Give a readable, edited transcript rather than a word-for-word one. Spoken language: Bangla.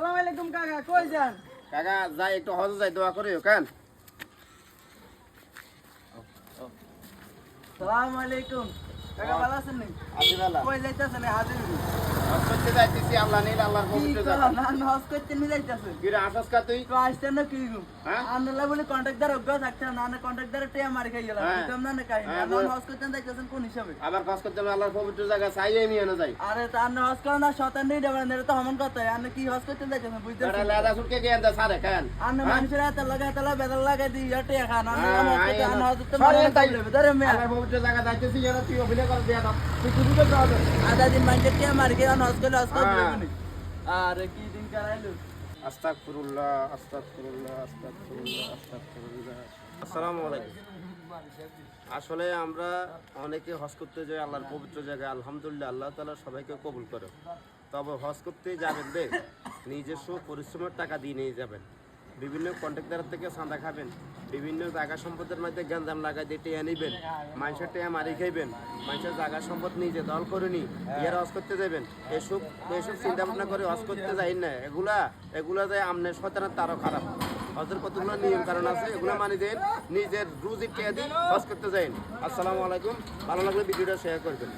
আসসালামু আলাইকুম কাকা, কই যান? কাকা যাই একটু হজ যাই দোয়া করিও কেন? আসসালামু আলাইকুম কাকা, ভালো আছেন নি? আছি ভালো। কই যাইতাছেন হাজির? হজ করতে যাইতেছি, আল্লাহ নীল আল্লাহর কি পবিত্র কর জায়গা। না হজ করতে নি যাইতাছেন? কি রে আসস কা তুই? তো আসছেন না কি গো? হ্যাঁ? আন্দালা বলে কন্ট্রাক্টর অজ্ঞ থাকছে না, না কন্ট্রাক্টর টিয়া মারি খাই গেলাম। হ্যাঁ। বুঝলাম না না কাহিনী। হ্যাঁ, আপনি হজ করতে যাইতাছেন কোন হিসাবে? আবার হজ করতে হবে আল্লাহর পবিত্র জায়গা, চাই আমি এনে যাই। আরে তা আপনি হজ করেন না, শতান নেই দেবেন, এটা তো হমন কথা। আপনি কি হজ করতে যাইতাছেন এটা বুঝতেছেন? লেদা সুটকে গিয়ে আনতে সারে কেন? আপনি মানুষের হাতে লাগা বেদল লাগা দি টিয়া খান। আপনি হ্যাঁ, হজ করতে আইন। আপনি হজ করতে সরে মানে তাই। তাইলে ধরে মেয়া। আল্লাহর পবিত্র জায়গা যাইতেছি, এরা তুই অভিনয় করে দিয়া দাও। তুই কি বুঝতে হবে? আধা দিন মানুষের টিয়া মারি খেয়ে হজ করলে হজ করতে হ্যাঁ। দেবেন। আরে কি দিন কারাইলো। আস্তাগফিরুল্লাহ, আস্তাগফিরুল্লাহ, আস্তাগফিরুল্লাহ, আস্তাগফিরুল্লাহ। আসসালামু আলাইকুম। আসলে আমরা অনেকে হজ করতে যাই আল্লাহর পবিত্র জায়গায়, আলহামদুলিল্লাহ আল্লাহ তাআলা সবাইকে কবুল করে। তবে হজ করতে যাবেন রে, নিজস্ব পরিশ্রমের টাকা দিয়ে নিয়ে যাবেন। বিভিন্ন কন্ট্রাক্টর থেকে চাঁদা খাবেন, বিভিন্ন জায়গা সম্পদের মধ্যে গ্যাঞ্জাম লাগাই দিয়ে টেয়া নিবেন, মানুষের টেয়া মারি খাইবেন, মানুষের জায়গা সম্পদ নিজে দল করে নি ইয়ার হজ করতে যাবেন। এসব চিন্তা ভাবনা করে হজ করতে যাই না, এগুলা যায় আমনের শয়তানের তারও খারাপ। হজের কতগুলো নিয়ম কারণ আছে, এগুলো মানি দেন, নিজের রুজি টেয়া দিয়ে হজ করতে যাইন। আসসালামু আলাইকুম, ভালো লাগলে ভিডিওটা শেয়ার করবেন।